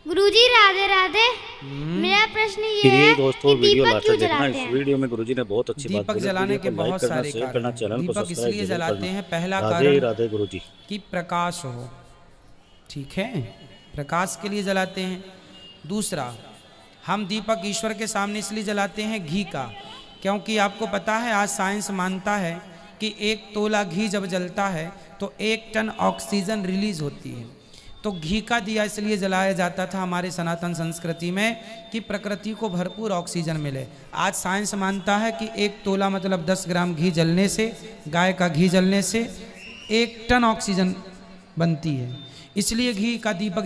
गुरुजी राधे राधे। मेरा प्रश्न ये है दोस्तों, कि वीडियो दीपक लास्ट क्यों तक देखना। जलाते इस हैं? वीडियो में गुरुजी ने बहुत अच्छी बात दीपक बोली। जलाने के वीडियो को बहुत लाइक करना, सारे शेयर करना, कारण चैनल हैं। को दीपक सब्सक्राइब इसलिए जरूर जलाते करना। हैं, पहला राधे कारण राधे गुरुजी। कि प्रकाश हो, ठीक है, प्रकाश के लिए जलाते हैं। दूसरा, हम दीपक ईश्वर के सामने इसलिए जलाते हैं घी का, क्योंकि आपको पता है आज साइंस मानता है कि 1 तोला घी जब जलता है तो 1 टन ऑक्सीजन रिलीज होती है। तो घी का दिया इसलिए जलाया जाता था हमारे सनातन संस्कृति में कि प्रकृति को भरपूर ऑक्सीजन मिले। आज साइंस मानता है कि 1 तोला मतलब 10 ग्राम घी जलने से, गाय का घी जलने से 1 टन ऑक्सीजन बनती है। इसलिए घी का दीपक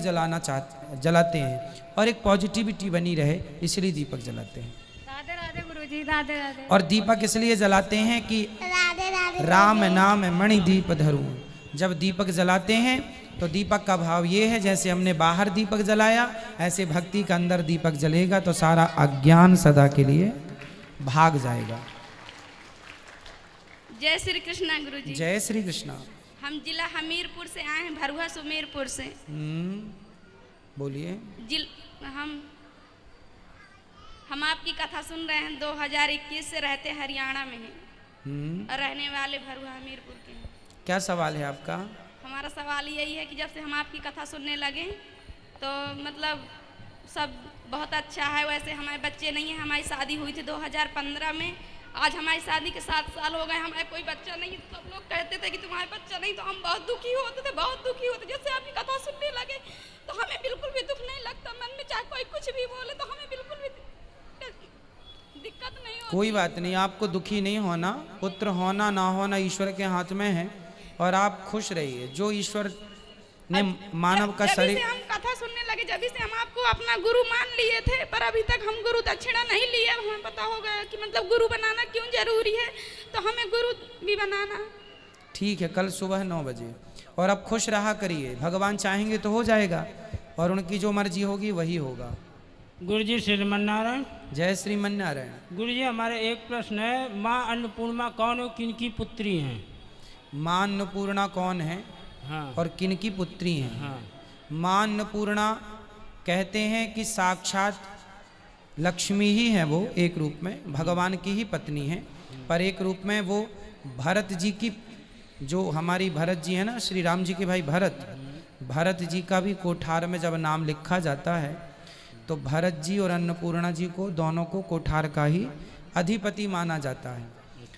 जलाते हैं और एक पॉजिटिविटी बनी रहे, इसलिए दीपक जलाते हैं। राधे राधे गुरुजी, राधे राधे। और दीपक इसलिए जलाते हैं कि राधे राधे। राम नाम मणि दीप धरूं। जब दीपक जलाते हैं तो दीपक का भाव ये है, जैसे हमने बाहर दीपक जलाया ऐसे भक्ति का अंदर दीपक जलेगा तो सारा अज्ञान सदा के लिए भाग जाएगा। जय श्री कृष्णा गुरुजी। जय श्री कृष्णा। हम जिला हमीरपुर से आए हैं, भरुआ सुमेरपुर से। बोलिए। हम आपकी कथा सुन रहे हैं। 2021 से रहते हरियाणा में हैं और रहने वाले भरुआ हमीरपुर के हैं। क्या सवाल है आपका? हमारा सवाल यही है कि जब से हम आपकी कथा सुनने लगे तो मतलब सब बहुत अच्छा है। वैसे हमारे बच्चे नहीं हैं, हमारी शादी हुई थी 2015 में। आज हमारी शादी के 7 साल हो गए, हमारे कोई बच्चा नहीं। सब लोग कहते थे कि तुम्हारे बच्चा नहीं, तो हम बहुत दुखी होते थे, बहुत दुखी होते। जैसे आपकी कथा सुनने लगे तो हमें बिल्कुल भी दुख नहीं लगता मन में, चाहे कोई कुछ भी बोले तो हमें बिल्कुल भी दिक्कत नहीं होती। कोई बात नहीं, आपको दुखी नहीं होना। पुत्र होना ना होना ईश्वर के हाथ में है और आप खुश रहिए। जो ईश्वर ने मानव का शरीर, हम कथा सुनने लगे जब से हम आपको अपना गुरु मान लिए थे, पर अभी तक हम गुरु दक्षिणा नहीं लिए। हमें पता हो गया कि मतलब गुरु बनाना क्यों जरूरी है, तो हमें गुरु भी बनाना। ठीक है, कल सुबह 9 बजे। और अब खुश रहा करिए, भगवान चाहेंगे तो हो जाएगा और उनकी जो मर्जी होगी वही होगा। गुरुजी श्रीमन नारायण। जय श्रीमन नारायण। गुरुजी हमारे एक प्रश्न है, माँ अन्नपूर्णा कौन और किनकी पुत्री हैं? माँ अन्नपूर्णा कौन है? हाँ। और किनकी पुत्री हैं? हाँ। माँ अन्नपूर्णा कहते हैं कि साक्षात लक्ष्मी ही है वो, एक रूप में भगवान की ही पत्नी है, पर एक रूप में वो भरत जी की, जो हमारी भरत जी है ना, श्री राम जी के भाई भरत जी का भी कोठार में जब नाम लिखा जाता है तो भरत जी और अन्नपूर्णा जी को, दोनों को कोठार का ही अधिपति माना जाता है।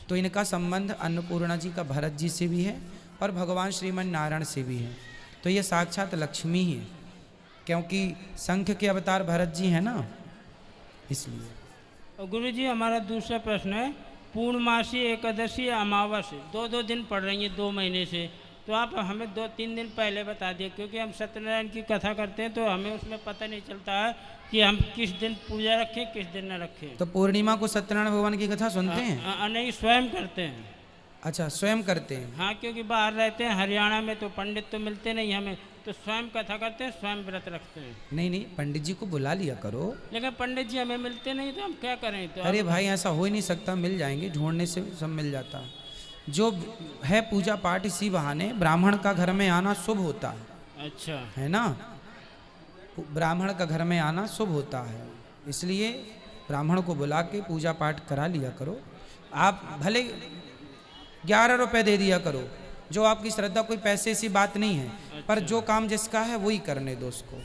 तो इनका संबंध अन्नपूर्णा जी का भरत जी से भी है और भगवान श्रीमन नारायण से भी है। तो ये साक्षात लक्ष्मी ही है, क्योंकि शंख के अवतार भरत जी हैं ना, इसलिए। और गुरुजी हमारा दूसरा प्रश्न है, पूर्णमासी एकादशी अमावस्या 2-2 दिन पड़ रही है 2 महीने से, तो आप हमें 2-3 दिन पहले बता दिए, क्योंकि हम सत्यनारायण की कथा करते हैं तो हमें उसमें पता नहीं चलता है कि हम किस दिन पूजा रखें किस दिन न रखें। तो पूर्णिमा को सत्यनारायण भगवान की कथा सुनते हैं? नहीं, स्वयं करते हैं। अच्छा, स्वयं करते हैं। हाँ, क्योंकि बाहर रहते हैं हरियाणा में तो पंडित तो मिलते नहीं हमें, तो स्वयं कथा करते हैं, स्वयं व्रत रखते हैं। नहीं, पंडित जी को बुला लिया करो। लेकिन पंडित जी हमें मिलते नहीं तो हम क्या करें? तो अरे भाई, ऐसा हो ही नहीं सकता, मिल जाएंगे, ढूंढने से सब मिल जाता है। जो है पूजा पाठ, इसी बहाने ब्राह्मण का घर में आना शुभ होता है। अच्छा है ना, ब्राह्मण का घर में आना शुभ होता है, इसलिए ब्राह्मण को बुला के पूजा पाठ करा लिया करो। आप भले 11 रुपए दे दिया करो, जो आपकी श्रद्धा, कोई पैसे सी बात नहीं है। अच्छा। पर जो काम जिसका है वही करने दो उसको,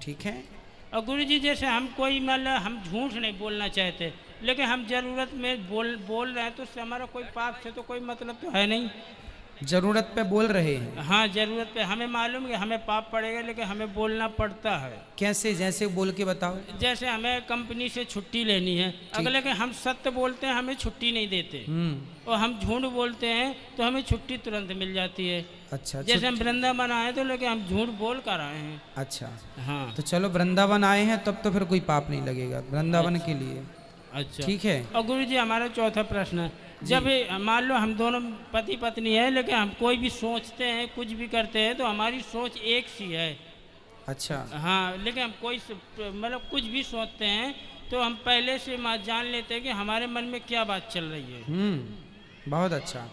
ठीक है। और गुरुजी जैसे हम कोई मतलब हम झूठ नहीं बोलना चाहते, लेकिन हम जरूरत में बोल रहे हैं तो उससे हमारा कोई पाप से तो कोई मतलब तो है नहीं। जरूरत पे बोल रहे हैं? हाँ, जरूरत पे। हमें मालूम है कि हमें पाप पड़ेगा, लेकिन हमें बोलना पड़ता है। कैसे? जैसे बोल के बताओ। जैसे हमें कंपनी से छुट्टी लेनी है, अगर लेकिन हम सत्य बोलते हैं हमें छुट्टी नहीं देते, और हम झूठ बोलते हैं तो हमें छुट्टी तुरंत मिल जाती है। अच्छा, जैसे हम वृंदावन आए तो लेकिन हम झूठ बोल कर आए हैं। अच्छा, हाँ। तो चलो, वृंदावन आए हैं तब तो फिर कोई पाप नहीं लगेगा वृंदावन के लिए। अच्छा, ठीक है। और गुरुजी हमारा चौथा प्रश्न है, जब मान लो हम दोनों पति पत्नी है, लेकिन हम कोई भी सोचते हैं, कुछ भी करते हैं तो हमारी सोच एक सी है। अच्छा। हाँ, लेकिन हम कोई मतलब कुछ भी सोचते हैं तो हम पहले से जान लेते हैं कि हमारे मन में क्या बात चल रही है। बहुत अच्छा।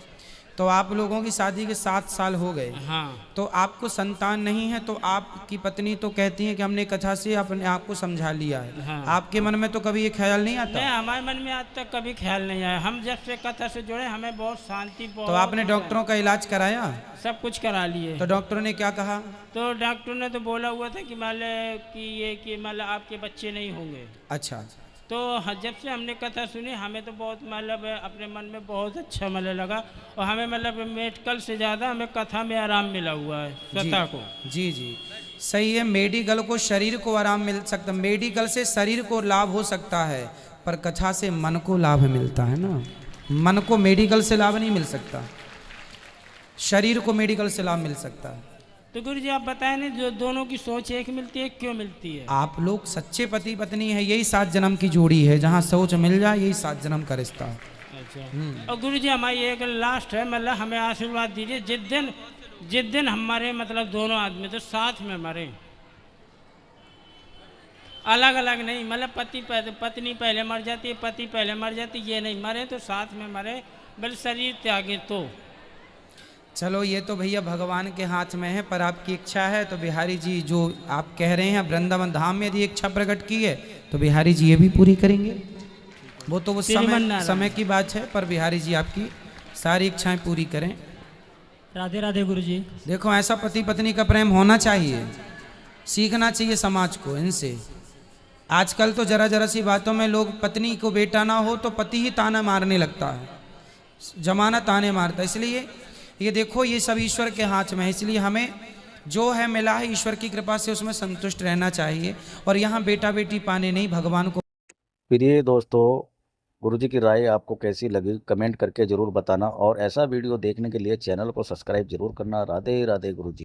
तो आप लोगों की शादी के 7 साल हो गए, हाँ। तो आपको संतान नहीं है, तो आपकी पत्नी तो कहती है कि हमने कथा से अपने आप को समझा लिया है। हाँ। आपके मन में तो कभी ये ख्याल नहीं आता? नहीं, हमारे मन में आज तक कभी ख्याल नहीं आया। हम जब से कथा से जुड़े हमें बहुत शांति, बहुत। तो आपने डॉक्टरों का इलाज कराया? सब कुछ करा लिए। तो डॉक्टरों ने क्या कहा? तो डॉक्टर ने तो बोला हुआ था कि मतलब आपके बच्चे नहीं होंगे। अच्छा। तो जब से हमने कथा सुनी हमें तो बहुत मतलब अपने मन में बहुत अच्छा मतलब लगा, और हमें मतलब मेडिकल से ज़्यादा हमें कथा में आराम मिला हुआ है स्वतः को। जी जी, सही है। मेडिकल को शरीर को आराम मिल सकता, मेडिकल से शरीर को लाभ हो सकता है, पर कथा से मन को लाभ मिलता है ना। मन को मेडिकल से लाभ नहीं मिल सकता, शरीर को मेडिकल से लाभ मिल सकता है। तो गुरु जी आप बताएं ना, जो दोनों की सोच एक मिलती है, क्यों मिलती है? आप लोग सच्चे पति पत्नी है, यही 7 जन्म की जोड़ी है, जहाँ सोच मिल जाए यही 7 जन्म का रिश्ता है। अच्छा। और गुरु जी हमारी एक लास्ट है, मतलब हमें आशीर्वाद दीजिए, जिस दिन हमारे मतलब दोनों आदमी तो साथ में मरे, अलग अलग नहीं, मतलब पत्नी पहले मर जाती है, पति पहले मर जाती है, ये नहीं, मरे तो साथ में मरे, बल्कि शरीर त्यागे तो। चलो ये तो भैया भगवान के हाथ में है, पर आपकी इच्छा है तो बिहारी जी जो आप कह रहे हैं वृंदावन धाम में यदि इच्छा प्रकट की है तो बिहारी जी ये भी पूरी करेंगे। वो तो वो समय की बात है, पर बिहारी जी आपकी सारी इच्छाएं पूरी करें। राधे राधे गुरु जी। देखो ऐसा पति पत्नी का प्रेम होना चाहिए, सीखना चाहिए समाज को इनसे। आजकल तो जरा जरा सी बातों में लोग, पत्नी को बेटा ना हो तो पति ही ताना मारने लगता है, जमाना ताने मारता है। इसलिए ये देखो ये सब ईश्वर के हाथ में है, इसलिए हमें जो है मिला है ईश्वर की कृपा से उसमें संतुष्ट रहना चाहिए, और यहाँ बेटा बेटी पाने नहीं, भगवान को। प्रिय दोस्तों, गुरुजी की राय आपको कैसी लगी कमेंट करके जरूर बताना, और ऐसा वीडियो देखने के लिए चैनल को सब्सक्राइब जरूर करना। राधे राधे गुरुजी।